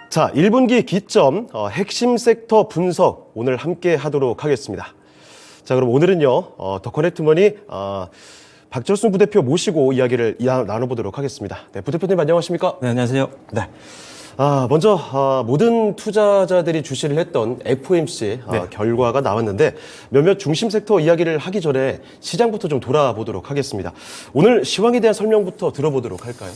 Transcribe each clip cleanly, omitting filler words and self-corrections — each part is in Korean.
자, 1분기 기점 핵심 섹터 분석 오늘 함께 하도록 하겠습니다. 자, 그럼 오늘은요, 더 커넥트머니 박철순 부대표 모시고 이야기를 나눠보도록 하겠습니다. 네, 부대표님 안녕하십니까? 네, 안녕하세요. 네. 먼저 모든 투자자들이 주시를 했던 FOMC 결과가 나왔는데 몇몇 중심 섹터 이야기를 하기 전에 시장부터 좀 돌아보도록 하겠습니다. 오늘 시황에 대한 설명부터 들어보도록 할까요?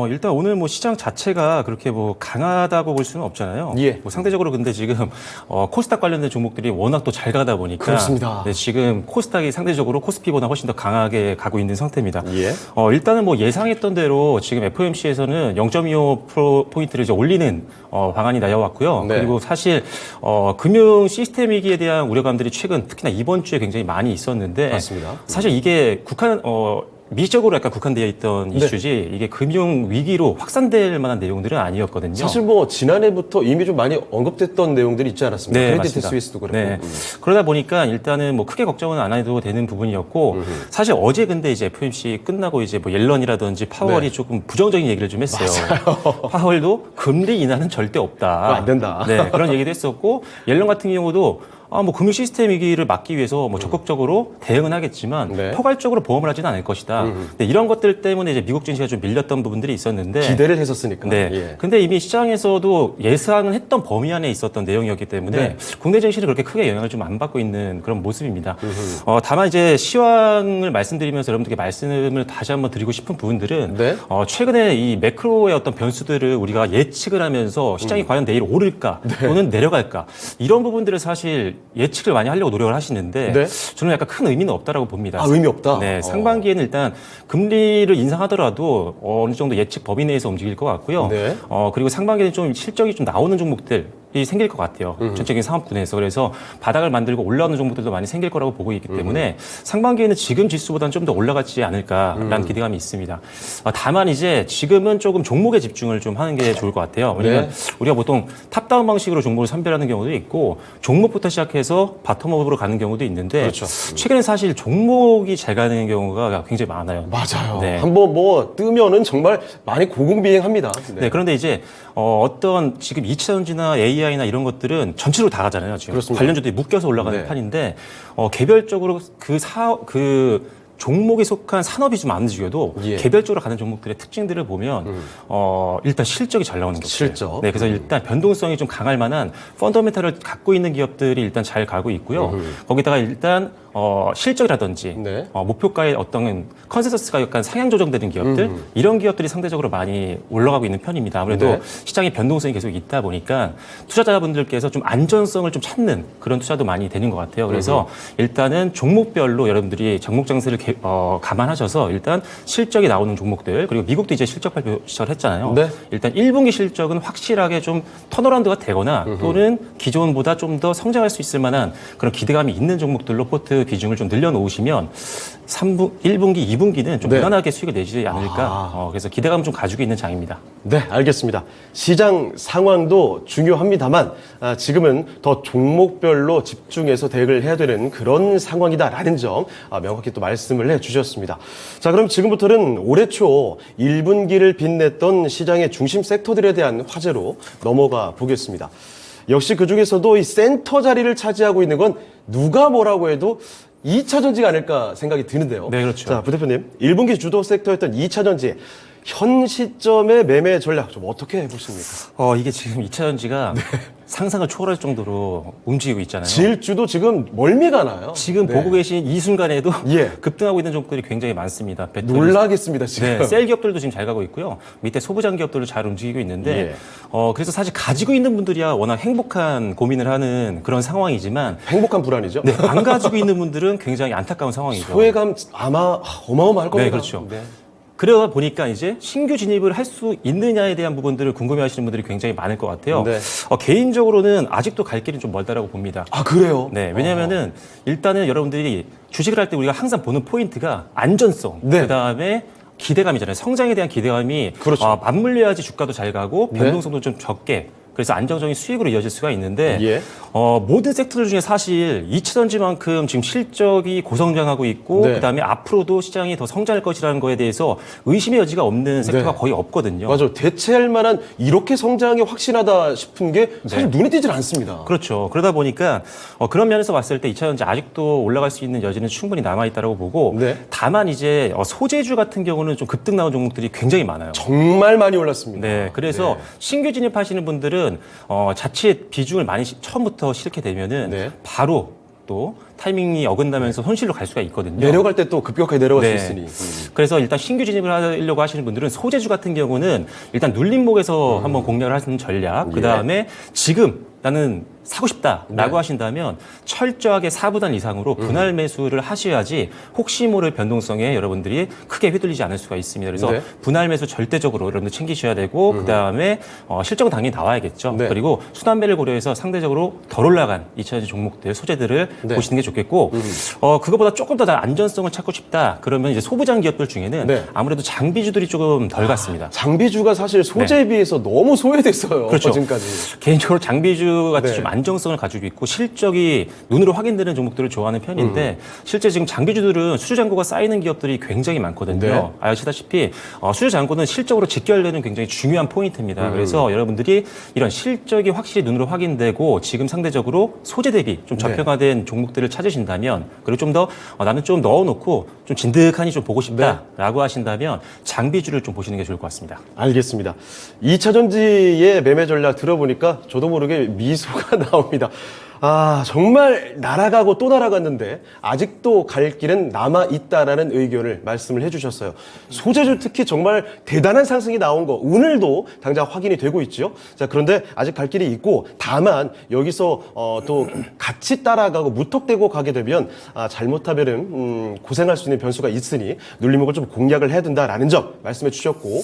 일단 오늘 뭐 시장 자체가 그렇게 뭐 강하다고 볼 수는 없잖아요. 예. 뭐 상대적으로 근데 지금 코스닥 관련된 종목들이 워낙 또 잘 가다 보니까 그렇습니다. 네, 지금 코스닥이 상대적으로 코스피보다 훨씬 더 강하게 가고 있는 상태입니다. 예. 일단은 뭐 예상했던 대로 지금 FOMC에서는 0.25%포인트를 이제 올리는 방안이 나와왔고요. 네. 그리고 사실 금융 시스템 위기에 대한 우려감들이 최근 특히나 이번 주에 굉장히 많이 있었는데 맞습니다. 사실 이게 미적으로 약간 국한되어 있던 이슈지 이게 금융 위기로 확산될 만한 내용들은 아니었거든요. 사실 뭐 지난해부터 이미 좀 많이 언급됐던 내용들이 있지 않았습니까? 네, 크레디트 맞습니다. 스위스도 그렇고. 네. 그러다 보니까 일단은 뭐 크게 걱정은 안 해도 되는 부분이었고 사실 어제 근데 이제 FOMC 끝나고 이제 뭐 옐런이라든지 파월이 네. 조금 부정적인 얘기를 좀 했어요. 파월도 금리 인하는 절대 없다. 안 된다. 네, 그런 얘기도 했었고 옐런 같은 경우도 뭐 금융 시스템 위기를 막기 위해서 뭐 적극적으로 대응은 하겠지만 네. 포괄적으로 보험을 하지는 않을 것이다. 근데 이런 것들 때문에 이제 미국 증시가 좀 밀렸던 부분들이 있었는데 기대를 했었으니까. 네. 예. 근데 이미 시장에서도 예상은 했던 범위 안에 있었던 내용이었기 때문에 네. 국내 증시는 그렇게 크게 영향을 좀 안 받고 있는 그런 모습입니다. 다만 이제 시황을 말씀드리면서 여러분들께 말씀을 다시 한번 드리고 싶은 부분들은 네. 최근에 이 매크로의 어떤 변수들을 우리가 예측을 하면서 시장이 과연 내일 오를까 또는 내려갈까 이런 부분들을 사실 예측을 많이 하려고 노력을 하시는데 네. 저는 약간 큰 의미는 없다라고 봅니다. 의미 없다? 네, 상반기에는 일단 금리를 인상하더라도 어느 정도 예측 범위 내에서 움직일 것 같고요. 네. 그리고 상반기에는 좀 실적이 좀 나오는 종목들이 생길 것 같아요. 전체적인 상업군에서. 그래서 바닥을 만들고 올라오는 종목들도 많이 생길 거라고 보고 있기 때문에 상반기에는 지금 지수보다는 좀 더 올라가지 않을까라는 기대감이 있습니다. 다만 이제 지금은 조금 종목에 집중을 좀 하는 게 좋을 것 같아요. 왜냐하면 우리가 보통 탑다운 방식으로 종목을 선별하는 경우도 있고 종목부터 시작해서 바텀업으로 가는 경우도 있는데 그렇죠. 최근에 사실 종목이 잘 가는 경우가 굉장히 많아요. 맞아요. 네. 한번 뭐 뜨면은 정말 많이 고공비행합니다. 네, 그런데 이제 어떤 지금 2차 전지나 AI나 이런 것들은 전체로 다 가잖아요. 지금 그렇습니다. 관련주들이 묶여서 올라가는 네. 판인데 개별적으로 그 종목에 속한 산업이 좀 안 움직여도 예. 개별적으로 가는 종목들의 특징들을 보면 일단 실적이 잘 나오는 것들. 실적. 네, 그래서 일단 변동성이 좀 강할 만한 펀더멘탈을 갖고 있는 기업들이 일단 잘 가고 있고요. 거기다가 일단 실적이라든지 네. 목표가의 어떤 컨센서스가 약간 상향 조정되는 기업들 이런 기업들이 상대적으로 많이 올라가고 있는 편입니다. 아무래도 네. 시장의 변동성이 계속 있다 보니까 투자자분들께서 좀 안전성을 좀 찾는 그런 투자도 많이 되는 것 같아요. 그래서 일단은 종목별로 여러분들이 종목 장세를 감안하셔서 일단 실적이 나오는 종목들 그리고 미국도 이제 실적 발표 시작을 했잖아요. 네. 일단 1분기 실적은 확실하게 좀 턴어라운드가 되거나 또는 기존보다 좀 더 성장할 수 있을 만한 그런 기대감이 있는 종목들로 포트 비중을 좀 늘려놓으시면 1분기, 2분기는 좀 네. 무난하게 수익을 내지 않을까. 그래서 기대감을 좀 가지고 있는 장입니다. 네, 알겠습니다. 시장 상황도 중요합니다만 지금은 더 종목별로 집중해서 대응을 해야 되는 그런 상황이다라는 점 명확히 또 말씀을 해주셨습니다. 자, 그럼 지금부터는 올해 초 1분기를 빛냈던 시장의 중심 섹터들에 대한 화제로 넘어가 보겠습니다. 역시 그중에서도 이 센터 자리를 차지하고 있는 건 누가 뭐라고 해도 2차 전지가 아닐까 생각이 드는데요. 네, 그렇죠. 자, 부대표님, 1분기 주도 섹터였던 2차 전지 현 시점의 매매 전략 좀 어떻게 해보십니까? 이게 지금 2차 전지가 상상을 초월할 정도로 움직이고 있잖아요. 질주도 지금 멀미가 나요. 지금 네. 보고 계신 이 순간에도 예. 급등하고 있는 종목들이 굉장히 많습니다. 놀라겠습니다, 지금. 네, 셀 기업들도 지금 잘 가고 있고요. 밑에 소부장 기업들도 잘 움직이고 있는데, 예. 그래서 사실 가지고 있는 분들이야 워낙 행복한 고민을 하는 그런 상황이지만, 행복한 불안이죠. 네, 안 가지고 있는 분들은 굉장히 안타까운 상황이죠. 소외감 아마 어마어마할 겁니다. 네, 그렇죠. 네. 그러다 보니까 이제 신규 진입을 할 수 있느냐에 대한 부분들을 궁금해하시는 분들이 굉장히 많을 것 같아요. 네. 개인적으로는 아직도 갈 길은 좀 멀다라고 봅니다. 아, 그래요? 네, 왜냐하면은 일단은 여러분들이 주식을 할 때 우리가 항상 보는 포인트가 안전성, 네. 그다음에 기대감이잖아요. 성장에 대한 기대감이 그렇죠. 맞물려야지 주가도 잘 가고 네. 변동성도 좀 적게 그래서 안정적인 수익으로 이어질 수가 있는데 예. 모든 섹터들 중에 사실 2차전지만큼 지금 실적이 고성장하고 있고 네. 그다음에 앞으로도 시장이 더 성장할 것이라는 거에 대해서 의심의 여지가 없는 섹터가 네. 거의 없거든요. 맞아. 대체할 만한 이렇게 성장이 확실하다 싶은 게 사실 눈에 띄질 않습니다. 그렇죠. 그러다 보니까 그런 면에서 봤을 때 2차전지 아직도 올라갈 수 있는 여지는 충분히 남아있다고 보고 네. 다만 이제 소재주 같은 경우는 좀 급등 나온 종목들이 굉장히 많아요. 정말 많이 올랐습니다. 네, 그래서 네. 신규 진입하시는 분들은 자칫 비중을 많이 처음부터 실게 되면은 네. 바로 또 타이밍이 어긋나면서 손실로 갈 수가 있거든요. 내려갈 때 또 급격하게 내려갈 네. 수 있으니. 그래서 일단 신규 진입을 하려고 하시는 분들은 소재주 같은 경우는 일단 눌림목에서 한번 공략을 하시는 전략, 그 다음에 지금 나는 사고 싶다라고 하신다면 철저하게 4분할 이상으로 분할 매수를 하셔야지 혹시 모를 변동성에 여러분들이 크게 휘둘리지 않을 수가 있습니다. 그래서 네. 분할 매수 절대적으로 여러분들 챙기셔야 되고 그다음에 실적은 당연히 나와야겠죠. 네. 그리고 순환배를 고려해서 상대적으로 덜 올라간 2차전지 종목들, 소재들을 네. 보시는 게 좋겠고 그거보다 조금 더 안전성을 찾고 싶다. 그러면 이제 소부장 기업들 중에는 네. 아무래도 장비주들이 조금 덜 갔습니다. 장비주가 사실 소재에 비해서 너무 소외됐어요. 그렇죠. 지금까지. 개인적으로 장비주 같이 네. 좀 안정성을 가지고 있고 실적이 눈으로 확인되는 종목들을 좋아하는 편인데 실제 지금 장비주들은 수주 잔고가 쌓이는 기업들이 굉장히 많거든요. 네. 아시다시피 수주 잔고는 실적으로 직결되는 굉장히 중요한 포인트입니다. 그래서 여러분들이 이런 실적이 확실히 눈으로 확인되고 지금 상대적으로 소재 대비 좀 저평가된 종목들을 찾으신다면 그리고 좀 더 나는 좀 넣어놓고 좀 진득하니 좀 보고 싶다라고 하신다면 장비주를 좀 보시는 게 좋을 것 같습니다. 알겠습니다. 2차전지의 매매 전략 들어보니까 저도 모르게 미소가 나옵니다. 아, 정말 날아가고 또 날아갔는데 아직도 갈 길은 남아있다라는 의견을 말씀을 해주셨어요. 소재주 특히 정말 대단한 상승이 나온 거 오늘도 당장 확인이 되고 있죠. 자, 그런데 아직 갈 길이 있고 다만 여기서 또 같이 따라가고 무턱대고 가게 되면 잘못하면은 고생할 수 있는 변수가 있으니 눌림목을 좀 공략을 해야 된다라는 점 말씀해 주셨고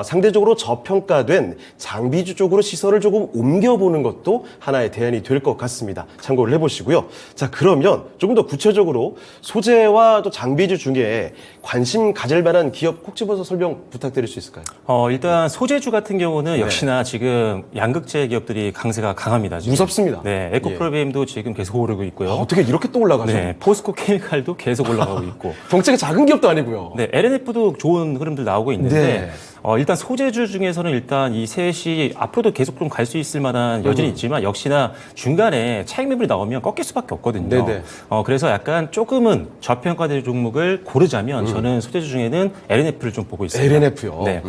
상대적으로 저평가된 장비주 쪽으로 시선을 조금 옮겨보는 것도 하나의 대안이 될 것 같습니다. 참고를 해보시고요. 자, 그러면 조금 더 구체적으로 소재와 또 장비주 중에 관심 가질 만한 기업 콕 집어서 설명 부탁드릴 수 있을까요? 일단 소재주 같은 경우는 역시나 지금 양극재 기업들이 강세가 강합니다. 지금. 무섭습니다. 네, 에코프로비엠도 지금 계속 오르고 있고요. 어떻게 이렇게 또 올라가죠? 네, 포스코 케미칼도 계속 올라가고 있고. 덩치가 작은 기업도 아니고요. 네, LNF도 좋은 흐름들 나오고 있는데 네. 일단 소재주 중에서는 일단 이 셋이 앞으로도 계속 좀 갈 수 있을 만한 여지는 있지만 역시나 중간에 차익 매물이 나오면 꺾일 수밖에 없거든요. 네네. 그래서 약간 조금은 저평가된 종목을 고르자면 저는 소재주 중에는 LNF를 좀 보고 있습니다. LNF요? 네.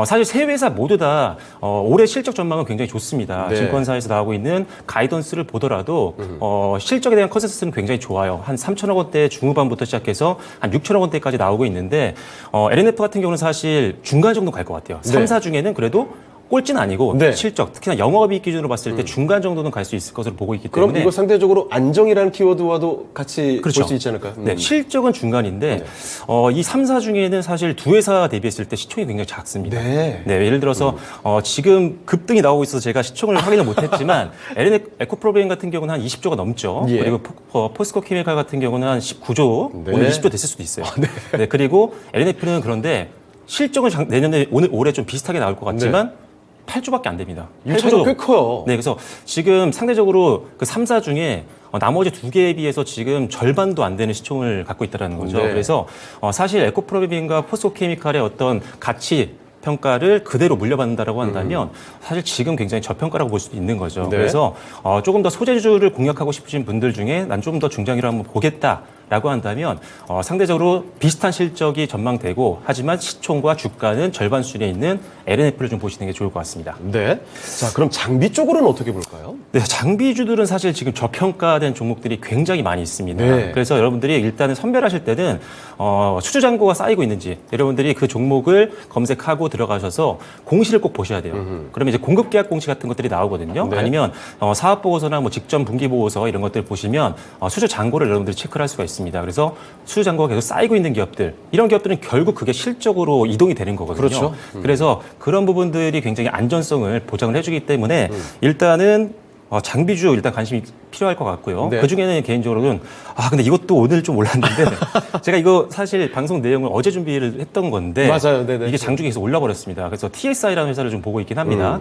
사실 세 회사 모두 다 올해 실적 전망은 굉장히 좋습니다. 네. 증권사에서 나오고 있는 가이던스를 보더라도 실적에 대한 컨센서스는 굉장히 좋아요. 한 3천억 원대 중후반부터 시작해서 한 6천억 원대까지 나오고 있는데 LNF 같은 경우는 사실 중간 정도 갈 것 같아요. 네. 3사 중에는 그래도 꼴찌는 아니고 네. 실적, 특히나 영업이익 기준으로 봤을 때 중간 정도는 갈 수 있을 것으로 보고 있기 그럼 때문에 이거 상대적으로 안정이라는 키워드와도 같이 볼 그렇죠. 수 있지 않을까요? 네, 실적은 중간인데 이 3사 중에는 사실 두 회사 대비했을 때 시총이 굉장히 작습니다. 네. 예를 들어서 지금 급등이 나오고 있어서 제가 시총을 확인을 못했지만 에코프로비엠 같은 경우는 한 20조가 넘죠. 예. 그리고 포스코 케미칼 같은 경우는 한 19조, 네. 오늘 20조 됐을 수도 있어요. 네. 그리고 LNF는 그런데 실적은 내년에 올해 좀 비슷하게 나올 것 같지만 8조밖에 안 됩니다. 이 차이가 꽤 커요. 네, 그래서 지금 상대적으로 그 3사 중에 나머지 두 개에 비해서 지금 절반도 안 되는 시총을 갖고 있다는 거죠. 네. 그래서 사실 에코프로비엠과 포스코케미칼의 어떤 가치 평가를 그대로 물려받는다라고 한다면 사실 지금 굉장히 저평가라고 볼 수도 있는 거죠. 네. 그래서 조금 더 소재주를 공략하고 싶으신 분들 중에 난 좀 더 중장기로 한번 보겠다라고 한다면 상대적으로 비슷한 실적이 전망되고 하지만 시총과 주가는 절반 수준에 있는 LNF를 좀 보시는 게 좋을 것 같습니다. 네. 자, 그럼 장비 쪽으로는 어떻게 볼까요? 네, 장비주들은 사실 지금 저평가된 종목들이 굉장히 많이 있습니다. 네. 그래서 여러분들이 일단은 선별하실 때는 수주 잔고가 쌓이고 있는지 여러분들이 그 종목을 검색하고 들어가셔서 공시를 꼭 보셔야 돼요. 그러면 이제 공급 계약 공시 같은 것들이 나오거든요. 네. 아니면 사업 보고서나 뭐 직전 분기 보고서 이런 것들 보시면 수주 잔고를 여러분들이 체크를 할 수가 있습니다. 그래서 수주 잔고가 계속 쌓이고 있는 기업들, 이런 기업들은 결국 그게 실적으로 이동이 되는 거거든요. 그렇죠. 그래서 그런 부분들이 굉장히 안전성을 보장을 해주기 때문에 일단은 장비주 일단 관심이 필요할 것 같고요. 네. 그 중에는 개인적으로는 근데 이것도 오늘 좀 올랐는데 제가 이거 사실 방송 내용을 어제 준비를 했던 건데 맞아요. 네네. 이게 장중에서 올라버렸습니다. 그래서 TSI라는 회사를 좀 보고 있긴 합니다.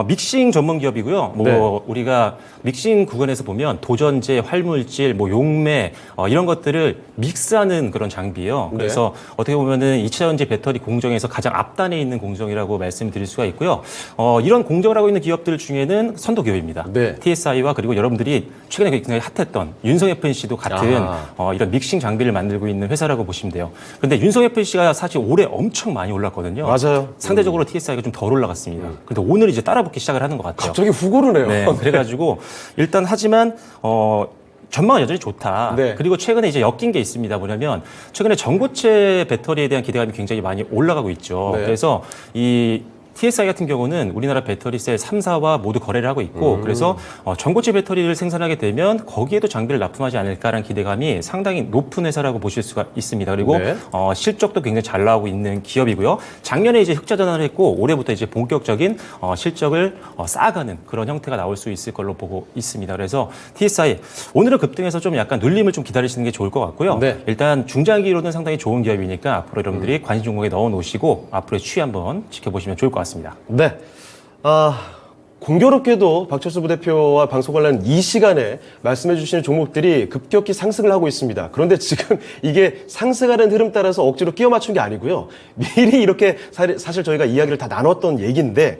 믹싱 전문 기업이고요. 뭐 네. 우리가 믹싱 구간에서 보면 도전제, 활물질, 뭐 용매 이런 것들을 믹스하는 그런 장비예요. 네. 그래서 어떻게 보면은 2차 전지 배터리 공정에서 가장 앞단에 있는 공정이라고 말씀드릴 수가 있고요. 이런 공정을 하고 있는 기업들 중에는 선도 기업입니다. 네. TSI와 그리고 여러분들이 최근에 굉장히 핫했던 윤성 FNC도 같은 아하. 이런 믹싱 장비를 만들고 있는 회사라고 보시면 돼요. 그런데 윤성 FNC가 사실 올해 엄청 많이 올랐거든요. 맞아요. 상대적으로 TSI가 좀 덜 올라갔습니다. 그런데 오늘 이제 따라붙기 시작을 하는 것 같아요. 갑자기 훅 오르네요. 네, 그래가지고 일단 하지만 전망은 여전히 좋다. 네. 그리고 최근에 이제 엮인 게 있습니다. 뭐냐면 최근에 전고체 배터리에 대한 기대감이 굉장히 많이 올라가고 있죠. 네. 그래서 이 TSI 같은 경우는 우리나라 배터리셀 3사와 모두 거래를 하고 있고 그래서 전고체 배터리를 생산하게 되면 거기에도 장비를 납품하지 않을까라는 기대감이 상당히 높은 회사라고 보실 수가 있습니다. 그리고 네. 실적도 굉장히 잘 나오고 있는 기업이고요. 작년에 이제 흑자 전환을 했고 올해부터 이제 본격적인 실적을 쌓아가는 그런 형태가 나올 수 있을 걸로 보고 있습니다. 그래서 TSI 오늘은 급등해서 좀 약간 눌림을 좀 기다리시는 게 좋을 것 같고요. 네. 일단 중장기로는 상당히 좋은 기업이니까 앞으로 여러분들이 관심 종목에 넣어 놓으시고 앞으로의 추이 한번 지켜보시면 좋을 것 같습니다. 네. 공교롭게도 박철수 부대표와 방송 관련 이 시간에 말씀해 주시는 종목들이 급격히 상승을 하고 있습니다. 그런데 지금 이게 상승하는 흐름 따라서 억지로 끼워 맞춘 게 아니고요. 미리 이렇게 사실 저희가 이야기를 다 나눴던 얘기인데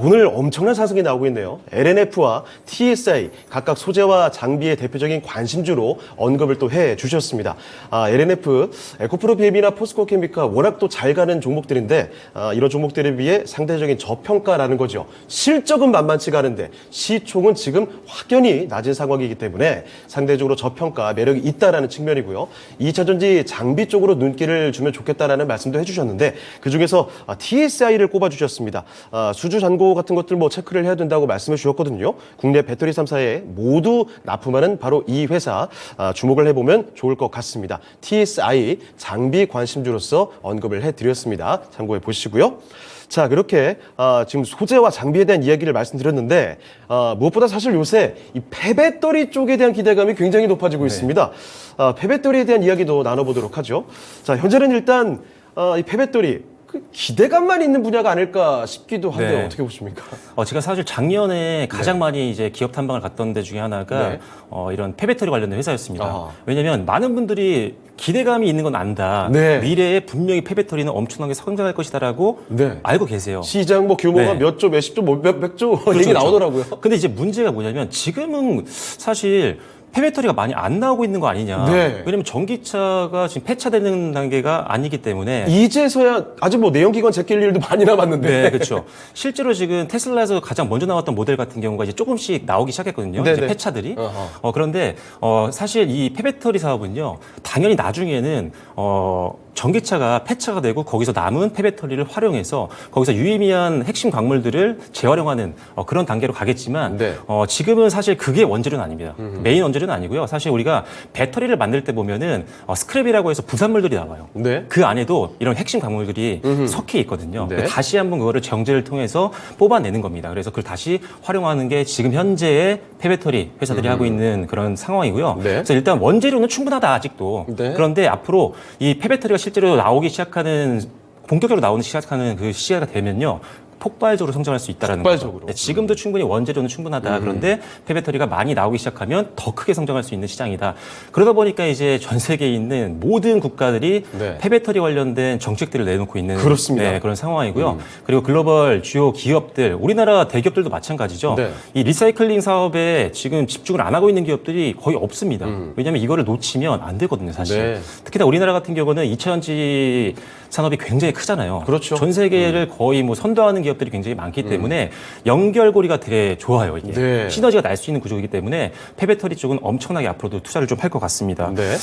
오늘 엄청난 상승이 나오고 있네요. LNF와 TSI 각각 소재와 장비의 대표적인 관심주로 언급을 또 해 주셨습니다. LNF, 에코프로비엠이나 포스코케미카 워낙 또 잘 가는 종목들인데 이런 종목들에 비해 상대적인 저평가라는 거죠. 실적은 만만치가 않은데 시총은 지금 확연히 낮은 상황이기 때문에 상대적으로 저평가 매력이 있다라는 측면이고요. 2차전지 장비 쪽으로 눈길을 주면 좋겠다라는 말씀도 해주셨는데 그중에서 TSI를 꼽아주셨습니다. 수주 잔고 같은 것들 뭐 체크를 해야 된다고 말씀해 주셨거든요. 국내 배터리 3사에 모두 납품하는 바로 이 회사 주목을 해보면 좋을 것 같습니다. TSI 장비 관심주로서 언급을 해드렸습니다. 참고해 보시고요. 자, 그렇게 지금 소재와 장비에 대한 이야기를 말씀드렸는데 무엇보다 사실 요새 이 폐배터리 쪽에 대한 기대감이 굉장히 높아지고 있습니다. 폐배터리에 대한 이야기도 나눠보도록 하죠. 자, 현재는 일단 이 폐배터리 기대감만 있는 분야가 아닐까 싶기도 한데 네. 어떻게 보십니까? 제가 사실 작년에 가장 많이 이제 기업 탐방을 갔던 데 중에 하나가 네. 이런 폐배터리 관련된 회사였습니다. 아하. 왜냐하면 많은 분들이 기대감이 있는 건 안다. 네. 미래에 분명히 폐배터리는 엄청나게 성장할 것이다라고 네. 알고 계세요. 시장 뭐 규모가 네. 몇 조, 몇십 조, 몇백 조 그렇죠, 얘기 그렇죠. 나오더라고요. 근데 이제 문제가 뭐냐면 지금은 사실 폐배터리가 많이 안 나오고 있는 거 아니냐. 네. 왜냐면 전기차가 지금 폐차되는 단계가 아니기 때문에. 이제서야 아직 뭐 내연기관 제낄 일도 많이 남았는데. 네, 그렇죠. 실제로 지금 테슬라에서 가장 먼저 나왔던 모델 같은 경우가 이제 조금씩 나오기 시작했거든요. 네네. 이제 폐차들이. 어허. 그런데 사실 이 폐배터리 사업은요, 당연히 나중에는 전기차가 폐차가 되고 거기서 남은 폐배터리를 활용해서 거기서 유의미한 핵심 광물들을 재활용하는 그런 단계로 가겠지만 네. 지금은 사실 그게 원재료는 아닙니다. 메인 원재료는 아니고요. 사실 우리가 배터리를 만들 때 보면은 스크랩이라고 해서 부산물들이 나와요. 네. 그 안에도 이런 핵심 광물들이 섞여 있거든요. 네. 다시 한번 그거를 정제를 통해서 뽑아내는 겁니다. 그래서 그걸 다시 활용하는 게 지금 현재의 폐배터리 회사들이 하고 있는 그런 상황이고요. 네. 그래서 일단 원재료는 충분하다 아직도. 네. 그런데 앞으로 이 폐배터리가 실제로 나오기 시작하는 본격적으로 나오는 시작하는 그 시기가 되면요. 폭발적으로 성장할 수 있다는 폭발적으로. 거죠. 네, 지금도 충분히 원재료는 충분하다. 그런데 폐배터리가 많이 나오기 시작하면 더 크게 성장할 수 있는 시장이다. 그러다 보니까 이제 전 세계에 있는 모든 국가들이 네. 폐배터리 관련된 정책들을 내놓고 있는 그렇습니다. 네, 그런 상황이고요. 그리고 글로벌 주요 기업들, 우리나라 대기업들도 마찬가지죠. 네. 이 리사이클링 사업에 지금 집중을 안 하고 있는 기업들이 거의 없습니다. 왜냐하면 이거를 놓치면 안 되거든요, 사실. 네. 특히나 우리나라 같은 경우는 2차전지 산업이 굉장히 크잖아요. 그렇죠. 전 세계를 거의 뭐 선도하는 기업들이 굉장히 많기 때문에 연결고리가 되게 좋아요. 이게 네. 시너지가 날 수 있는 구조이기 때문에 폐배터리 쪽은 엄청나게 앞으로도 투자를 좀 할 것 같습니다. 네.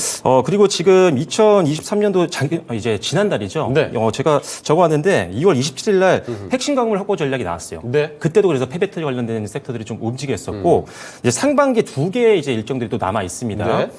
그리고 지금 2023년도 이제 지난달이죠. 네. 제가 적어왔는데 2월 27일 날 핵심 광물 확보 전략이 나왔어요. 네. 그때도 그래서 폐배터리 관련된 섹터들이 좀 움직였었고 이제 상반기 두 개의 이제 일정들이 또 남아 있습니다. 네.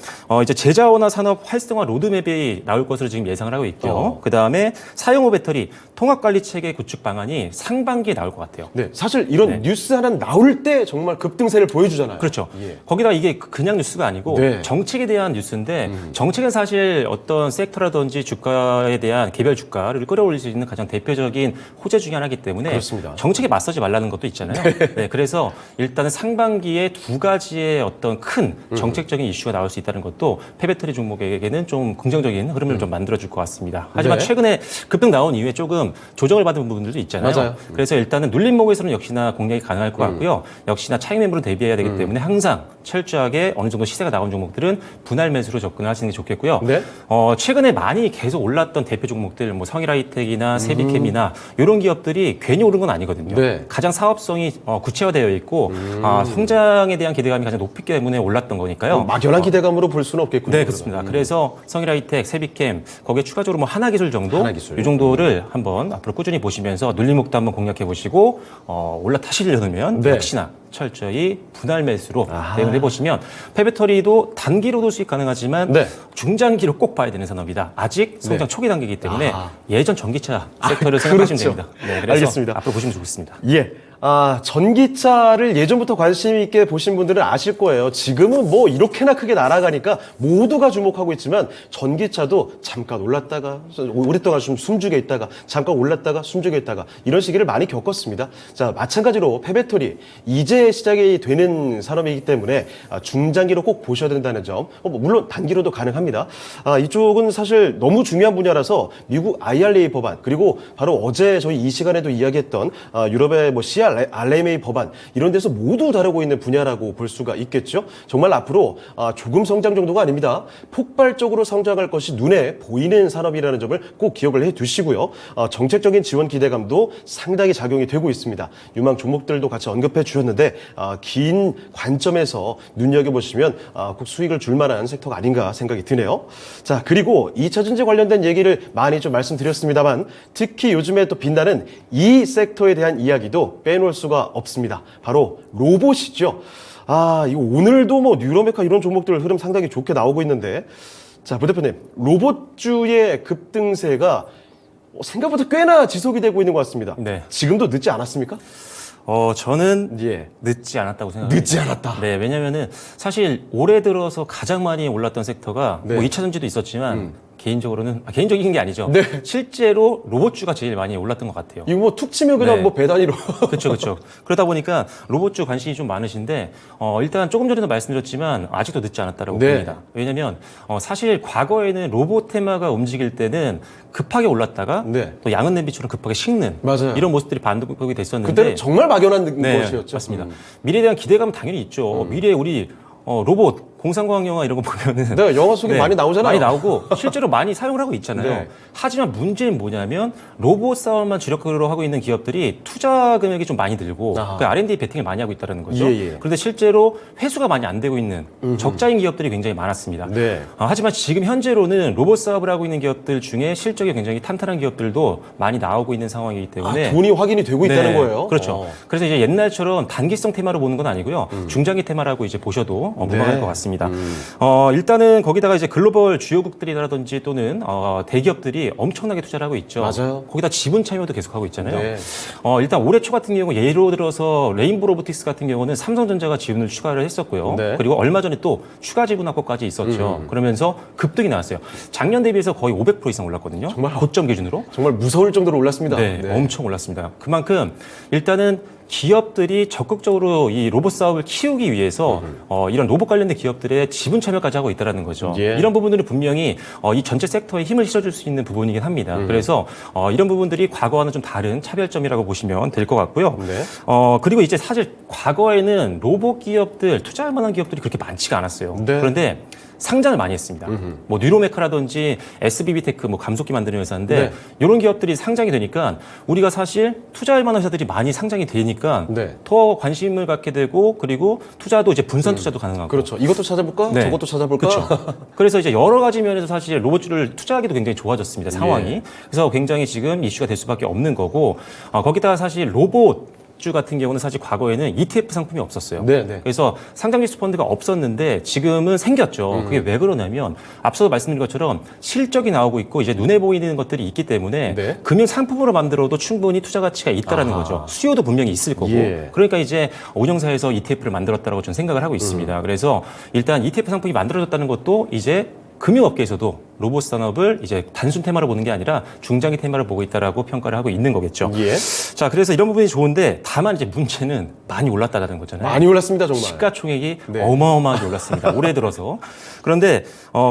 이제 제자원화 산업 활성화 로드맵이 나올 것으로 지금 예상을 하고 있고요. 그 다음에 때문에 사용후 배터리 통합관리 체계 구축 방안이 상반기에 나올 것 같아요. 네, 사실 이런 뉴스 하나 나올 때 정말 급등세를 보여주잖아요. 그렇죠. 예. 거기다 이게 그냥 뉴스가 아니고 네. 정책에 대한 뉴스인데 정책은 사실 어떤 섹터라든지 주가에 대한 개별 주가를 끌어올릴 수 있는 가장 대표적인 호재 중에 하나이기 때문에 그렇습니다. 정책에 맞서지 말라는 것도 있잖아요. 네, 그래서 일단은 상반기에 두 가지의 어떤 큰 정책적인 이슈가 나올 수 있다는 것도 폐배터리 종목에게는 좀 긍정적인 흐름을 좀 만들어줄 것 같습니다. 하지만 네. 최근에 급등 나온 이후에 조금 조정을 받은 부분들도 있잖아요. 맞아요. 그래서 일단은 눌림목에서는 역시나 공략이 가능할 것 같고요. 역시나 차익 매물로 대비해야 되기 때문에 항상 철저하게 어느 정도 시세가 나온 종목들은 분할 매수로 접근하시는 게 좋겠고요. 네. 최근에 많이 계속 올랐던 대표 종목들, 뭐 성일하이텍이나 세비캠이나 이런 기업들이 괜히 오른 건 아니거든요. 네. 가장 사업성이 구체화되어 있고 성장에 대한 기대감이 가장 높기 때문에 올랐던 거니까요. 막연한 기대감으로 볼 수는 없겠군요. 네, 그렇습니다. 그래서 성일하이텍, 세비캠, 거기에 추가적으로 뭐 하나기술 정도, 하나기술. 이 정도를 한번 앞으로 꾸준히 보시면서 눌림목도 한번 공략해 보시고 올라타시려면 네. 역시나 철저히 분할 매수로 대응을 해보시면 폐배터리도 단기로도 수익 가능하지만 네. 중장기로 꼭 봐야 되는 산업이다. 아직 성장 초기 단계이기 때문에 예전 전기차 섹터를 그렇죠. 생각하시면 됩니다. 네, 그래서 알겠습니다. 앞으로 보시면 좋겠습니다. 예. 전기차를 예전부터 관심 있게 보신 분들은 아실 거예요. 지금은 뭐 이렇게나 크게 날아가니까 모두가 주목하고 있지만 전기차도 잠깐 올랐다가 오랫동안 좀 숨죽여 있다가 잠깐 올랐다가 숨죽여 있다가 이런 시기를 많이 겪었습니다. 자, 마찬가지로 폐배터리 이제 시작이 되는 산업이기 때문에 중장기로 꼭 보셔야 된다는 점. 물론 단기로도 가능합니다. 이쪽은 사실 너무 중요한 분야라서 미국 IRA 법안 그리고 바로 어제 저희 이 시간에도 이야기했던 유럽의 뭐 CRMA 법안 이런 데서 모두 다루고 있는 분야라고 볼 수가 있겠죠. 정말 앞으로 조금 성장 정도가 아닙니다. 폭발적으로 성장할 것이 눈에 보이는 산업이라는 점을 꼭 기억을 해두시고요. 정책적인 지원 기대감도 상당히 작용이 되고 있습니다. 유망 종목들도 같이 언급해 주셨는데 긴 관점에서 눈여겨보시면 꼭 수익을 줄 만한 섹터가 아닌가 생각이 드네요. 자, 그리고 2차 전지 관련된 얘기를 많이 좀 말씀드렸습니다만 특히 요즘에 또 빛나는 이 섹터에 대한 이야기도 빼놓을 수가 없습니다. 바로 로봇이죠. 이거 오늘도 뭐 뉴로메카 이런 종목들 흐름 상당히 좋게 나오고 있는데 자, 부 대표님, 로봇주의 급등세가 생각보다 꽤나 지속이 되고 있는 것 같습니다. 네. 지금도 늦지 않았습니까? 저는 예. 늦지 않았다고 생각합니다. 늦지 않았다. 네, 왜냐면은 사실 올해 들어서 가장 많이 올랐던 섹터가 네. 뭐 2차 전지도 있었지만 개인적으로는 개인적인 게 아니죠. 네. 실제로 로봇주가 제일 많이 올랐던 것 같아요. 이거 뭐 툭 치면 그냥 네. 뭐 배 단위로. 그렇죠, 그렇죠. 그러다 보니까 로봇주 관심이 좀 많으신데 일단 조금 전에도 말씀드렸지만 아직도 늦지 않았다라고 네. 봅니다. 왜냐하면 사실 과거에는 로봇 테마가 움직일 때는 급하게 올랐다가 네. 또 양은 냄비처럼 급하게 식는 맞아요. 이런 모습들이 반복이 됐었는데 그때는 정말 막연한 네, 것이었죠. 맞습니다. 미래에 대한 기대감은 당연히 있죠. 미래에 우리 로봇, 공상과학 영화 이런 거 보면은 네, 영화 속에 많이 나오잖아요. 많이 나오고 실제로 많이 사용을 하고 있잖아요. 네. 하지만 문제는 뭐냐면 로봇 사업만 주력으로 하고 있는 기업들이 투자 금액이 좀 많이 들고 그 R&D 베팅을 많이 하고 있다는 거죠. 예, 예. 그런데 실제로 회수가 많이 안 되고 있는 적자인 기업들이 굉장히 많았습니다. 네. 하지만 지금 현재로는 로봇 사업을 하고 있는 기업들 중에 실적이 굉장히 탄탄한 기업들도 많이 나오고 있는 상황이기 때문에 돈이 확인이 되고 있다는 거예요. 그렇죠. 그래서 이제 옛날처럼 단기성 테마로 보는 건 아니고요. 중장기 테마라고 이제 보셔도 무방할 것 같습니다. 일단은 거기다가 이제 글로벌 주요국들이라든지 또는 대기업들이 엄청나게 투자를 하고 있죠. 맞아요. 거기다 지분 참여도 계속하고 있잖아요. 네. 일단 올해 초 같은 경우 예로 들어서 레인보 로보틱스 같은 경우는 삼성전자가 지분을 추가를 했었고요. 네. 그리고 얼마 전에 또 추가 지분 확보까지 있었죠. 그러면서 급등이 나왔어요. 작년 대비해서 거의 500% 이상 올랐거든요. 정말 고점 기준으로. 정말 무서울 정도로 올랐습니다. 네, 엄청 올랐습니다. 그만큼 일단은 기업들이 적극적으로 이 로봇 사업을 키우기 위해서 이런 로봇 관련된 기업들의 지분 참여까지 하고 있다는 거죠. 예. 이런 부분들은 분명히 이 전체 섹터에 힘을 실어줄 수 있는 부분이긴 합니다. 그래서 이런 부분들이 과거와는 좀 다른 차별점이라고 보시면 될 것 같고요. 네. 그리고 이제 사실 과거에는 로봇 기업들, 투자할 만한 기업들이 그렇게 많지가 않았어요. 네. 그런데 상장을 많이 했습니다. 뭐 뉴로메카라든지 SBB테크 뭐 감속기 만드는 회사인데 네. 이런 기업들이 상장이 되니까 우리가 사실 투자할 만한 회사들이 많이 상장이 되니까 네. 더 관심을 갖게 되고 그리고 투자도 이제 분산 투자도 가능하고 그렇죠. 이것도 찾아볼까? 네. 저것도 찾아볼까? 그렇죠. 그래서 이제 여러 가지 면에서 사실 로봇주를 투자하기도 굉장히 좋아졌습니다. 상황이. 예. 그래서 굉장히 지금 이슈가 될 수밖에 없는 거고 거기다가 사실 로봇 로봇주 같은 경우는 사실 과거에는 ETF 상품이 없었어요. 네, 네. 그래서 상장지수 펀드가 없었는데 지금은 생겼죠. 그게 왜 그러냐면 앞서 말씀드린 것처럼 실적이 나오고 있고 이제 눈에 보이는 것들이 있기 때문에 네. 금융 상품으로 만들어도 충분히 투자 가치가 있다라는 아하. 거죠. 수요도 분명히 있을 거고. 예. 그러니까 이제 운영사에서 ETF를 만들었다라고 저는 생각을 하고 있습니다. 그래서 일단 ETF 상품이 만들어졌다는 것도 이제 금융업계에서도 로봇 산업을 이제 단순 테마로 보는 게 아니라 중장기 테마를 보고 있다라고 평가를 하고 있는 거겠죠. 예. 자, 그래서 이런 부분이 좋은데 다만 이제 문제는 많이 올랐다라는 거잖아요. 많이 올랐습니다, 정말. 시가총액이 네. 어마어마하게 올랐습니다. 올해 들어서. 그런데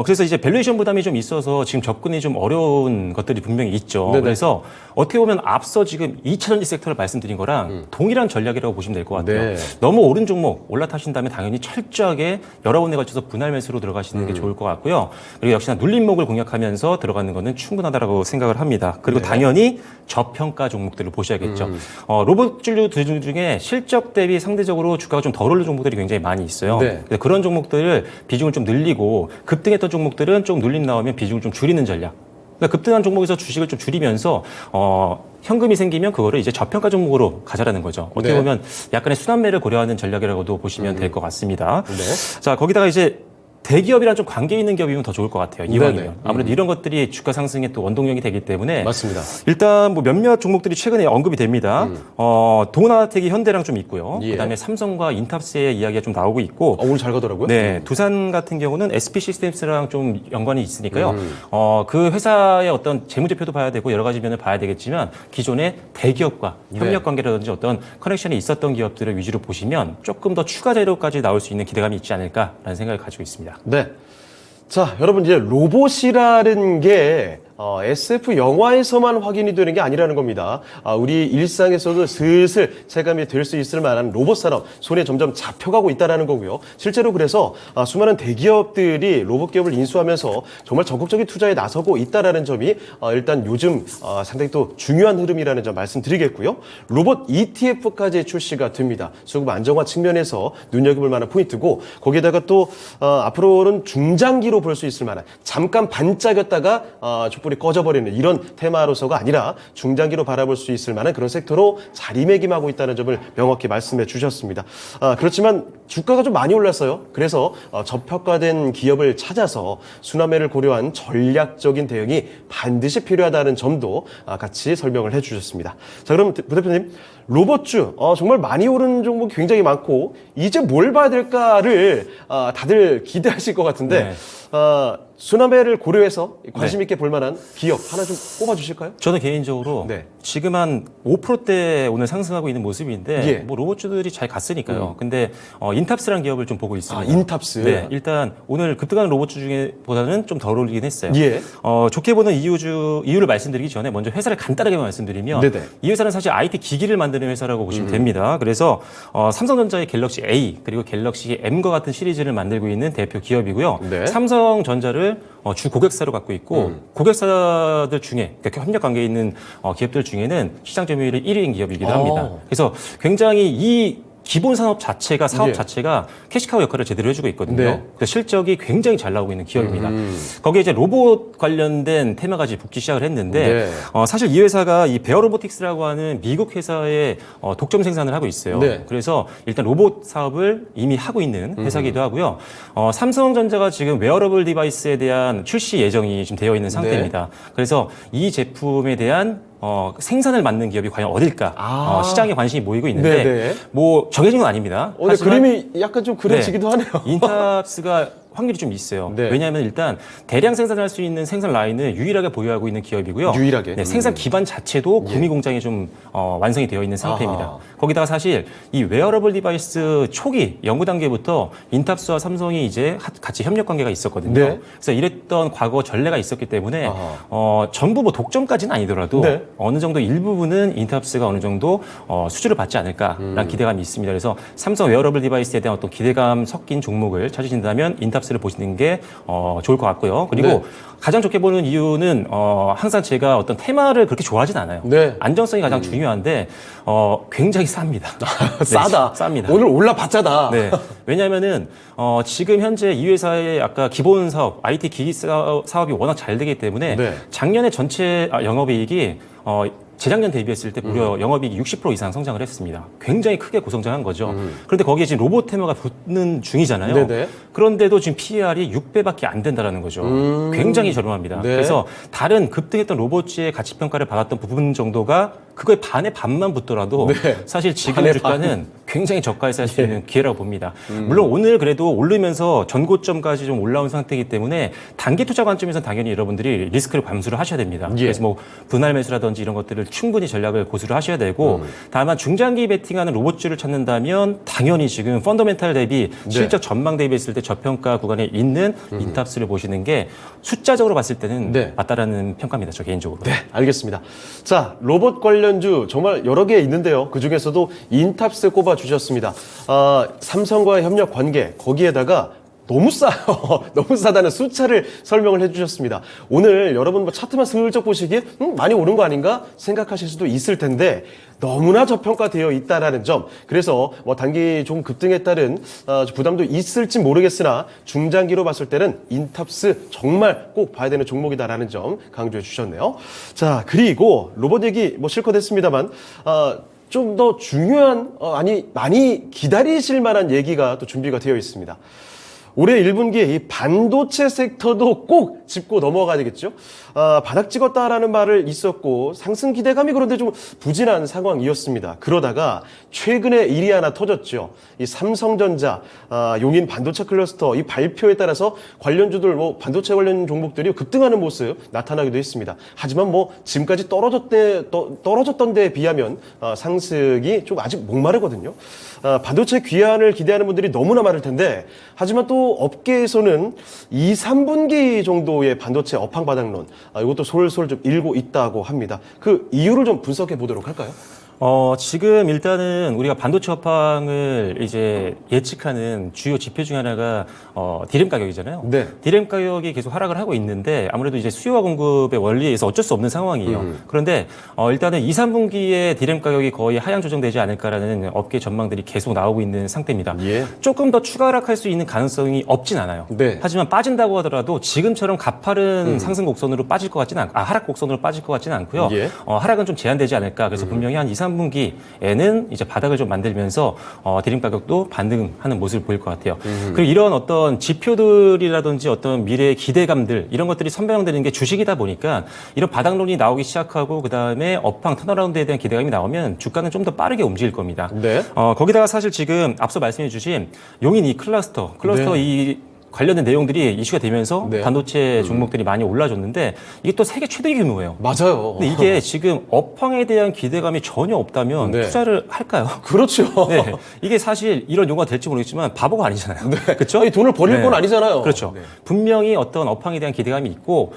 그래서 이제 밸류에이션 부담이 좀 있어서 지금 접근이 좀 어려운 것들이 분명히 있죠. 네네. 그래서 어떻게 보면 앞서 지금 2차전지 섹터를 말씀드린 거랑 동일한 전략이라고 보시면 될 것 같아요. 네. 너무 오른 종목 올라타신다면 당연히 철저하게 여러 군데 걸쳐서 분할 매수로 들어가시는 게 좋을 것 같고요. 그리고 역시나 눌림목을 공략하면서 들어가는 거는 충분하다라고 생각을 합니다. 그리고 네. 당연히 저평가 종목들을 보셔야겠죠. 로봇 주류 중에 실적 대비 상대적으로 주가가 좀 덜 오른 종목들이 굉장히 많이 있어요. 네. 그래서 그런 종목들을 비중을 좀 늘리고 급등했던 종목들은 좀 눌림 나오면 비중을 좀 줄이는 전략. 그러니까 급등한 종목에서 주식을 좀 줄이면서 현금이 생기면 그거를 이제 저평가 종목으로 가자라는 거죠. 어떻게 네. 보면 약간의 순환매를 고려하는 전략이라고도 보시면 될 것 같습니다. 네. 자, 거기다가 이제 대기업이랑 좀 관계 있는 기업이면 더 좋을 것 같아요. 이왕이면. 네네. 아무래도 이런 것들이 주가 상승에 또 원동력이 되기 때문에 맞습니다. 일단 뭐 몇몇 종목들이 최근에 언급이 됩니다. 도나텍이 현대랑 좀 있고요. 예. 그다음에 삼성과 인탑스의 이야기가 좀 나오고 있고 오늘 잘 가더라고요. 네, 두산 같은 경우는 SP 시스템스랑 좀 연관이 있으니까요. 그 회사의 어떤 재무제표도 봐야 되고 여러 가지 면을 봐야 되겠지만 기존의 대기업과 협력 관계라든지 어떤 커넥션이 있었던 기업들을 위주로 보시면 조금 더 추가 재료까지 나올 수 있는 기대감이 있지 않을까라는 생각을 가지고 있습니다. 네. 자, 여러분 이제 로봇이라는 게 SF 영화에서만 확인이 되는 게 아니라는 겁니다. 우리 일상에서도 슬슬 체감이 될 수 있을 만한 로봇 산업 손에 점점 잡혀가고 있다는 거고요. 실제로 그래서 수많은 대기업들이 로봇 기업을 인수하면서 정말 적극적인 투자에 나서고 있다는 점이 일단 요즘 상당히 또 중요한 흐름이라는 점 말씀드리겠고요. 로봇 ETF까지 출시가 됩니다. 수급 안정화 측면에서 눈여겨볼 만한 포인트고 거기에다가 또 앞으로는 중장기로 볼 수 있을 만한 잠깐 반짝였다가 촛불이 꺼져버리는 이런 테마로서가 아니라 중장기로 바라볼 수 있을 만한 그런 섹터로 자리매김하고 있다는 점을 명확히 말씀해 주셨습니다. 그렇지만 주가가 좀 많이 올랐어요. 그래서 저평가된 기업을 찾아서 순환매를 고려한 전략적인 대응이 반드시 필요하다는 점도 같이 설명을 해 주셨습니다. 자, 그럼 부 대표님, 로봇주 정말 많이 오른 종목이 굉장히 많고 이제 뭘 봐야 될까를 다들 기대하실 것 같은데 네. 순환매를 고려해서 관심 있게 볼 만한 기업 하나 좀 꼽아 주실까요? 저는 개인적으로 네. 지금 한 5%대 오늘 상승하고 있는 모습인데 예. 뭐 로봇주들이 잘 갔으니까요. 근데 인탑스라는 기업을 좀 보고 있습니다. 인탑스. 네, 일단 오늘 급등하는 로봇주 중에보다는 좀 덜 오르긴 했어요. 예. 좋게 보는 이유를 말씀드리기 전에 먼저 회사를 간단하게 말씀드리면 네네. 이 회사는 사실 IT 기기를 만드는 회사라고 보시면 됩니다. 그래서 삼성전자의 갤럭시 A 그리고 갤럭시 M과 같은 시리즈를 만들고 있는 대표 기업이고요. 네. 삼성전자를 주 고객사로 갖고 있고 고객사들 중에 그러니까 협력 관계에 있는 기업들 중에는 시장 점유율이 1위인 기업이기도 합니다. 그래서 굉장히 이 기본 산업 자체가 사업 예. 자체가 캐시카우 역할을 제대로 해주고 있거든요. 네. 그래서 실적이 굉장히 잘 나오고 있는 기업입니다. 거기에 이제 로봇 관련된 테마까지 붙기 시작을 했는데 네. 사실 이 회사가 이 베어 로보틱스라고 하는 미국 회사의 독점 생산을 하고 있어요. 네. 그래서 일단 로봇 사업을 이미 하고 있는 회사기도 하고요. 삼성전자가 지금 웨어러블 디바이스에 대한 출시 예정이 지금 되어 있는 상태입니다. 그래서 이 제품에 대한 생산을 맡는 기업이 과연 어딜까? 시장에 관심이 모이고 있는데 네네. 뭐 정해진 건 아닙니다. 근데 하지만 그림이 약간 좀 그려지기도 하네요. 인탑스가 확률이 좀 있어요. 네. 왜냐하면 일단 대량 생산할 수 있는 생산 라인을 유일하게 보유하고 있는 기업이고요. 유일하게? 네, 생산 기반 자체도 구미 공장이 좀 완성이 되어 있는 상태입니다. 아하. 거기다가 사실 이 웨어러블 디바이스 초기 연구 단계부터 인탑스와 삼성이 이제 같이 협력 관계가 있었거든요. 네. 그래서 이랬던 과거 전례가 있었기 때문에 아하. 전부 뭐 독점까지는 아니더라도 네. 어느 정도 일부분은 인탑스가 어느 정도 수주를 받지 않을까라는 기대감이 있습니다. 그래서 삼성 웨어러블 디바이스에 대한 어떤 기대감 섞인 종목을 찾으신다면 인탑스를 보시는 게 좋을 것 같고요. 그리고 네. 가장 좋게 보는 이유는 항상 제가 어떤 테마를 그렇게 좋아하진 않아요. 네. 안정성이 가장 중요한데 굉장히 쌉니다. 네, 싸다. 쌉니다. 오늘 올라봤자다. 네. 왜냐하면은 지금 현재 이 회사의 아까 기본 사업, IT 기기 사업이 워낙 잘 되기 때문에 네. 작년에 전체 영업이익이 재작년 대비했을 때 무려 영업이익이 60% 이상 성장을 했습니다. 굉장히 크게 고성장한 거죠. 그런데 거기에 지금 로봇 테마가 붙는 중이잖아요. 네네. 그런데도 지금 PER이 6배밖에 안 된다라는 거죠. 굉장히 저렴합니다. 네. 그래서 다른 급등했던 로봇주의 가치 평가를 받았던 부분 정도가 그거의 반의 반만 붙더라도 네. 사실 지금 반의 주가는 굉장히 저가에 살 수 있는 기회라고 봅니다. 물론 오늘 그래도 오르면서 전고점까지 좀 올라온 상태이기 때문에 단기 투자 관점에서 당연히 여러분들이 리스크를 감수를 하셔야 됩니다. 예. 그래서 뭐 분할 매수라든지 이런 것들을 충분히 전략을 고수를 하셔야 되고 다만 중장기 베팅하는 로봇주를 찾는다면 당연히 지금 펀더멘탈 대비 실적 전망 대비했을 때 저평가 구간에 있는 인탑스를 보시는 게 숫자적으로 봤을 때는 네. 맞다라는 평가입니다. 저 개인적으로. 네, 알겠습니다. 자, 로봇 관련주 정말 여러 개 있는데요. 그 중에서도 인탑스 꼽아 주셨습니다. 삼성과의 협력 관계, 거기에다가 너무 싸요. 너무 싸다는 숫자를 설명을 해주셨습니다. 오늘 여러분 뭐 차트만 슬쩍 보시기에 많이 오른 거 아닌가 생각하실 수도 있을 텐데 너무나 저평가되어 있다라는 점. 그래서 뭐 단기 좀 급등에 따른 부담도 있을지 모르겠으나 중장기로 봤을 때는 인탑스 정말 꼭 봐야 되는 종목이다라는 점 강조해 주셨네요. 자, 그리고 로봇 얘기 뭐 실컷 했습니다만 좀 더 중요한 많이 기다리실 만한 얘기가 또 준비가 되어 있습니다. 올해 1분기에 이 반도체 섹터도 꼭 짚고 넘어가야 되겠죠. 바닥 찍었다라는 말을 있었고 상승 기대감이 그런데 좀 부진한 상황이었습니다. 그러다가 최근에 일이 하나 터졌죠. 이 삼성전자, 용인 반도체 클러스터 이 발표에 따라서 관련주들 뭐 반도체 관련 종목들이 급등하는 모습 나타나기도 했습니다. 하지만 뭐 지금까지 떨어졌던 데에 비하면 상승이 좀 아직 목마르거든요. 반도체 귀환을 기대하는 분들이 너무나 많을 텐데 하지만 또 업계에서는 2, 3분기 정도의 반도체 업황 바닥론 이것도 솔솔 좀 일고 있다고 합니다. 그 이유를 좀 분석해 보도록 할까요? 지금 일단은 우리가 반도체 업황을 이제 예측하는 주요 지표 중에 하나가 디램 가격이잖아요. 네. 디램 가격이 계속 하락을 하고 있는데 아무래도 이제 수요와 공급의 원리에 의해서 어쩔 수 없는 상황이에요. 그런데 일단은 2, 3분기에 디램 가격이 거의 하향 조정되지 않을까라는 업계 전망들이 계속 나오고 있는 상태입니다. 예. 조금 더 추가 하락할 수 있는 가능성이 없진 않아요. 네. 하지만 빠진다고 하더라도 지금처럼 가파른 상승 곡선으로 빠질 것 같지는 하락 곡선으로 빠질 것 같지는 않고요. 예. 하락은 좀 제한되지 않을까. 그래서 분명히 한 2, 3분기에는 이제 바닥을 좀 만들면서 디램 가격도 반등하는 모습을 보일 것 같아요. 그리고 이런 어떤 지표들이라든지 어떤 미래의 기대감들 이런 것들이 선반영되는 게 주식이다 보니까 이런 바닥론이 나오기 시작하고 그다음에 업황 턴어라운드에 대한 기대감이 나오면 주가는 좀 더 빠르게 움직일 겁니다. 네. 거기다가 사실 지금 앞서 말씀해 주신 용인 이 클러스터 네. 이 관련된 내용들이 이슈가 되면서 네. 반도체 종목들이 많이 올라줬는데 이게 또 세계 최대 규모예요. 맞아요. 근데 이게 지금 업황에 대한 기대감이 전혀 없다면 네. 투자를 할까요? 그렇죠. 네. 이게 사실 이런 용어가 될지 모르겠지만 바보가 아니잖아요. 그렇죠? 아니, 돈을 버릴 네. 건 아니잖아요. 그렇죠. 네. 분명히 어떤 업황에 대한 기대감이 있고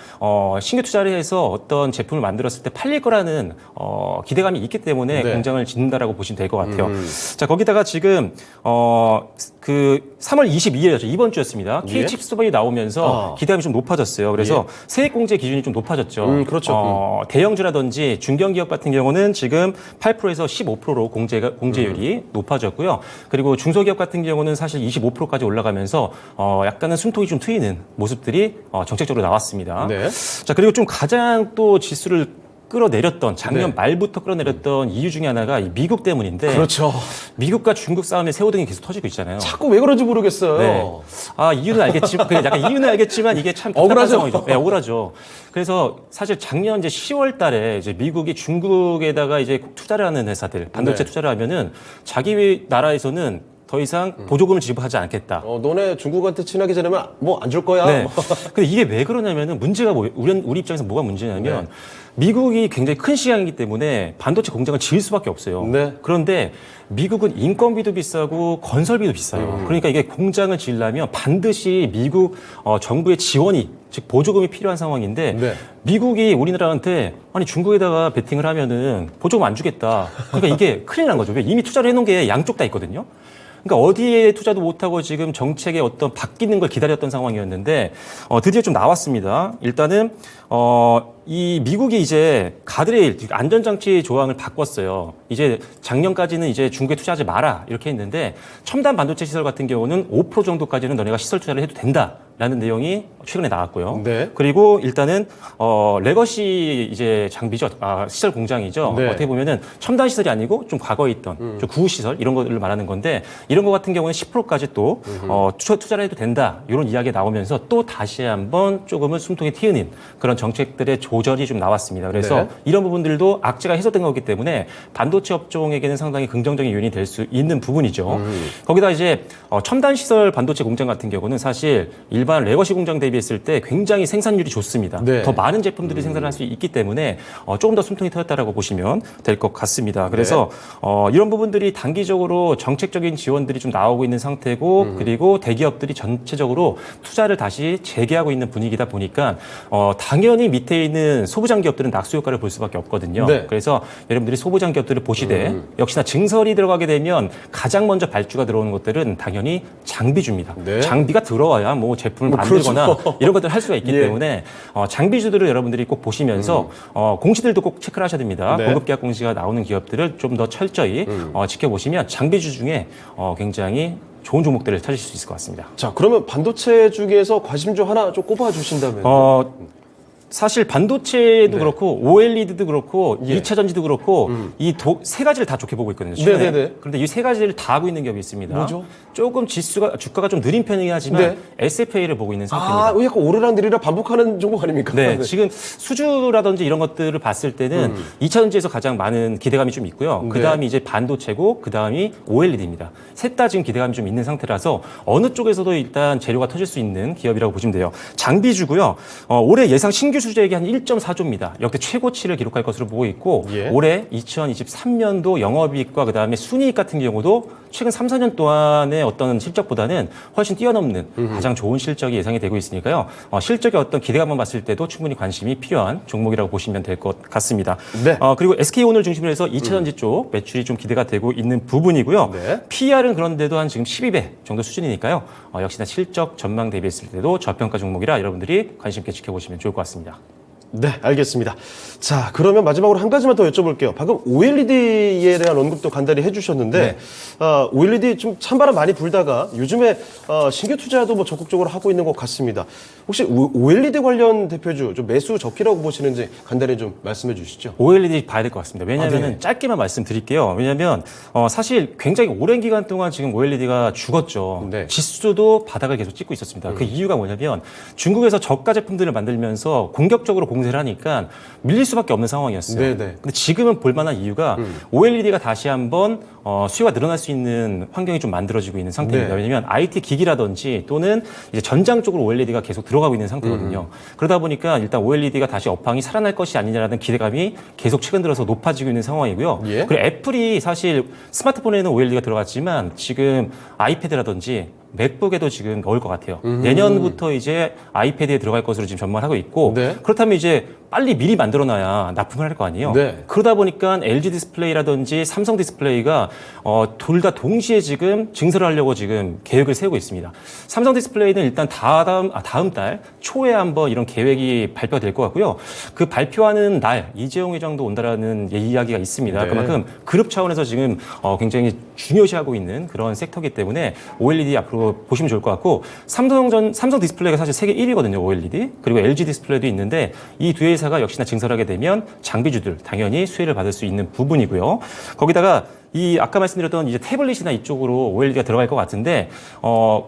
신규 투자를 해서 어떤 제품을 만들었을 때 팔릴 거라는 기대감이 있기 때문에 네. 공장을 짓는다라고 보시면 될 것 같아요. 자, 거기다가 지금 그 3월 22일이었죠. 이번 주였습니다. 예. K칩스톱이 나오면서 기대감이 좀 높아졌어요. 그래서 세액공제 기준이 좀 높아졌죠. 그렇죠. 대형주라든지 중견기업 같은 경우는 지금 8%에서 15%로 공제율이 높아졌고요. 그리고 중소기업 같은 경우는 사실 25%까지 올라가면서 약간은 숨통이 좀 트이는 모습들이 정책적으로 나왔습니다. 네. 자, 그리고 좀 가장 또 지수를 끌어내렸던 작년 네. 말부터 끌어내렸던 이유 중에 하나가 이 미국 때문인데 그렇죠. 미국과 중국 싸움에 새우등이 계속 터지고 있잖아요. 자꾸 왜 그런지 모르겠어요. 네. 이유는 알겠지만, 약간 이유는 알겠지만 이게 참 억울하죠. 상황이죠. 네, 억울하죠. 그래서 사실 작년 이제 10월 달에 이제 미국이 중국에다가 이제 투자를 하는 회사들, 반도체 네. 투자를 하면은 자기 나라에서는 더 이상 보조금을 지급하지 않겠다. 너네 중국한테 친하게 지내면 뭐 안 줄 거야. 네. 근데 이게 왜 그러냐면은 문제가 우리 입장에서 뭐가 문제냐면 네. 미국이 굉장히 큰 시장이기 때문에 반도체 공장을 지을 수밖에 없어요. 네. 그런데 미국은 인건비도 비싸고 건설비도 비싸요. 그러니까 이게 공장을 지으려면 반드시 미국 정부의 지원이 즉 보조금이 필요한 상황인데 네. 미국이 우리나라한테 아니 중국에다가 베팅을 하면은 보조금 안 주겠다. 그러니까 이게 큰일 난 거죠. 왜 이미 투자를 해놓은 게 양쪽 다 있거든요. 그러니까 어디에 투자도 못하고 지금 정책의 어떤 바뀌는 걸 기다렸던 상황이었는데 드디어 좀 나왔습니다. 일단은 이 미국이 이제 가드레일 안전장치 조항을 바꿨어요. 이제 작년까지는 이제 중국에 투자하지 마라 이렇게 했는데 첨단 반도체 시설 같은 경우는 5% 정도까지는 너네가 시설 투자를 해도 된다. 라는 내용이 최근에 나왔고요. 네. 그리고 일단은 레거시 이제 장비죠. 시설 공장이죠. 네. 어떻게 보면은 첨단 시설이 아니고 좀 과거에 있던 좀 구후 시설 이런 것들을 말하는 건데 이런 것 같은 경우는 10%까지 또 투자를 해도 된다. 이런 이야기가 나오면서 또 다시 한번 조금은 숨통이 트이는 그런 정책들의 조절이 좀 나왔습니다. 그래서 네. 이런 부분들도 악재가 해소된 거기 때문에 반도체 업종에게는 상당히 긍정적인 요인이 될 수 있는 부분이죠. 거기다 이제 첨단 시설 반도체 공장 같은 경우는 사실 일반 레거시 공장 대비했을 때 굉장히 생산율이 좋습니다. 네. 더 많은 제품들이 생산할 수 있기 때문에 조금 더 숨통이 트였다라고 보시면 될 것 같습니다. 그래서 이런 부분들이 단기적으로 정책적인 지원들이 좀 나오고 있는 상태고 그리고 대기업들이 전체적으로 투자를 다시 재개하고 있는 분위기다 보니까 당연히 밑에 있는 소부장 기업들은 낙수 효과를 볼 수밖에 없거든요. 네. 그래서 여러분들이 소부장 기업들을 보시되 역시나 증설이 들어가게 되면 가장 먼저 발주가 들어오는 것들은 당연히 장비주입니다. 네. 장비가 들어와야 뭐 제품을 그렇죠. 만들거나 이런 것들을 할 수가 있기 예. 때문에 장비주들을 여러분들이 꼭 보시면서 공시들도 꼭 체크를 하셔야 됩니다. 네. 공급계약 공시가 나오는 기업들을 좀 더 철저히 지켜보시면 장비주 중에 굉장히 좋은 종목들을 찾으실 수 있을 것 같습니다. 자, 그러면 반도체 중에서 관심주 하나 좀 꼽아 주신다면. 사실 반도체도 네. 그렇고 OLED도 그렇고 예. 2차 전지도 그렇고 이 세 가지를 다 좋게 보고 있거든요. 최근에. 네네네. 그런데 이 세 가지를 다 하고 있는 기업이 있습니다. 뭐죠? 조금 주가가 좀 느린 편이긴 하지만 네. SFA를 보고 있는 상태입니다. 약간 오르락 내리락 반복하는 종목 아닙니까? 네, 지금 수주라든지 이런 것들을 봤을 때는 2차 전지에서 가장 많은 기대감이 좀 있고요. 네. 그 다음이 이제 반도체고, 그 다음이 OLED입니다. 셋 다 지금 기대감이 좀 있는 상태라서 어느 쪽에서도 일단 재료가 터질 수 있는 기업이라고 보시면 돼요. 장비주고요. 올해 예상 신규 수주액이 한 1.4조입니다. 역대 최고치를 기록할 것으로 보고 있고 예. 올해 2023년도 영업이익과 그 다음에 순이익 같은 경우도 최근 3, 4년 동안의 어떤 실적보다는 훨씬 뛰어넘는 가장 좋은 실적이 예상이 되고 있으니까요. 실적의 어떤 기대감만 봤을 때도 충분히 관심이 필요한 종목이라고 보시면 될 것 같습니다. 네. 그리고 SK온을 중심으로 해서 2차 전지 쪽 매출이 좀 기대가 되고 있는 부분이고요. 네. PER은 그런데도 한 지금 12배 정도 수준이니까요. 역시나 실적 전망 대비했을 때도 저평가 종목이라 여러분들이 관심 있게 지켜보시면 좋을 것 같습니다. 네, 알겠습니다. 자, 그러면 마지막으로 한 가지만 더 여쭤볼게요. 방금 OLED에 대한 언급도 간단히 해주셨는데, 네. OLED 좀 찬바람 많이 불다가 요즘에 신규 투자도 뭐 적극적으로 하고 있는 것 같습니다. 혹시 OLED 관련 대표주 좀 매수 적기라고 보시는지 간단히 좀 말씀해 주시죠. OLED 봐야 될 것 같습니다. 왜냐하면 네. 짧게만 말씀드릴게요. 왜냐하면 사실 굉장히 오랜 기간 동안 지금 OLED가 죽었죠. 네. 지수도 바닥을 계속 찍고 있었습니다. 그 이유가 뭐냐면 중국에서 저가 제품들을 만들면서 공격적으로 공세를 하니까 밀릴 수밖에 없는 상황이었어요. 네네. 근데 지금은 볼만한 이유가 OLED가 다시 한번 수요가 늘어날 수 있는 환경이 좀 만들어지고 있는 상태입니다. 네. 왜냐하면 IT 기기라든지 또는 이제 전장 쪽으로 OLED가 계속 들어가고 있는 상태거든요. 그러다 보니까 일단 OLED가 다시 업황이 살아날 것이 아니냐라는 기대감이 계속 최근 들어서 높아지고 있는 상황이고요. 예. 그리고 애플이 사실 스마트폰에는 OLED가 들어갔지만 지금 아이패드라든지 맥북에도 지금 넣을 것 같아요. 내년부터 이제 아이패드에 들어갈 것으로 지금 전망을 하고 있고 네. 그렇다면 이제 빨리 미리 만들어놔야 납품을 할 거 아니에요. 네. 그러다 보니까 LG 디스플레이라든지 삼성 디스플레이가 둘 다 동시에 지금 증설을 하려고 지금 계획을 세우고 있습니다. 삼성 디스플레이는 일단 다음 달 초에 한번 이런 계획이 발표될 것 같고요. 그 발표하는 날 이재용 회장도 온다라는 이야기가 있습니다. 네. 그만큼 그룹 차원에서 지금 굉장히 중요시하고 있는 그런 섹터이기 때문에 OLED 앞으로 보시면 좋을 것 같고 삼성 디스플레이가 사실 세계 1위거든요. OLED. 그리고 LG 디스플레이도 있는데 이 두 회사가 역시나 증설하게 되면 장비주들 당연히 수혜를 받을 수 있는 부분이고요. 거기다가 이 아까 말씀드렸던 이제 태블릿이나 이쪽으로 OLED가 들어갈 것 같은데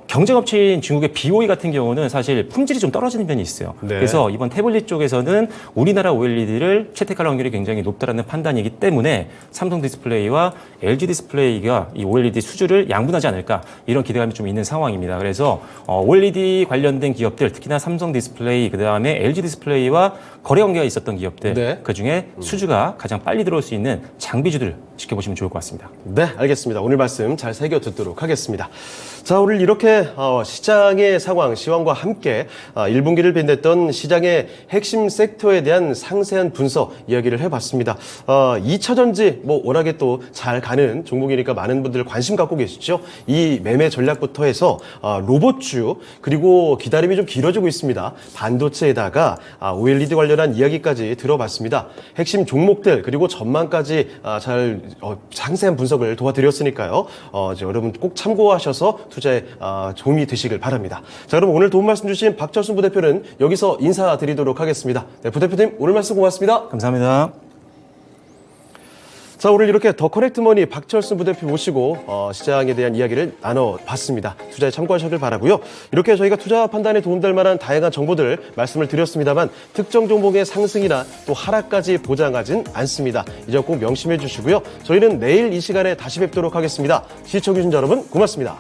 경쟁업체인 중국의 BOE 같은 경우는 사실 품질이 좀 떨어지는 면이 있어요. 네. 그래서 이번 태블릿 쪽에서는 우리나라 OLED를 채택할 확률이 굉장히 높다라는 판단이기 때문에 삼성 디스플레이와 LG 디스플레이가 이 OLED 수주를 양분하지 않을까 이런 기대감이 좀 있는 상황입니다. 그래서 OLED 관련된 기업들 특히나 삼성 디스플레이 그다음에 LG 디스플레이와 거래 관계가 있었던 기업들 네. 그중에 수주가 가장 빨리 들어올 수 있는 장비주들 지켜보시면 좋을 것 같습니다. 네, 알겠습니다. 오늘 말씀 잘 새겨 듣도록 하겠습니다. 자, 오늘 이렇게 시장의 상황, 시황과 함께 1분기를 빛냈던 시장의 핵심 섹터에 대한 상세한 분석 이야기를 해봤습니다. 2차 전지 뭐 워낙에 또 잘 가는 종목이니까 많은 분들 관심 갖고 계시죠. 이 매매 전략부터 해서 로봇주 그리고 기다림이 좀 길어지고 있습니다. 반도체에다가 OLED 관련한 이야기까지 들어봤습니다. 핵심 종목들 그리고 전망까지 잘 상세한 분석을 도와드렸으니까요. 이제 여러분 꼭 참고하셔서 투자에 도움이 되시길 바랍니다. 자, 그럼 오늘 도움 말씀 주신 박철순 부대표는 여기서 인사드리도록 하겠습니다. 네, 부대표님 오늘 말씀 고맙습니다. 감사합니다. 자, 오늘 이렇게 더 커넥트 머니 박철순 부대표 모시고 시장에 대한 이야기를 나눠봤습니다. 투자에 참고하시길 바라고요. 이렇게 저희가 투자 판단에 도움될 만한 다양한 정보들 말씀을 드렸습니다만 특정 종목의 상승이나 또 하락까지 보장하진 않습니다. 이 점 꼭 명심해 주시고요. 저희는 내일 이 시간에 다시 뵙도록 하겠습니다. 시청해주신 여러분 고맙습니다.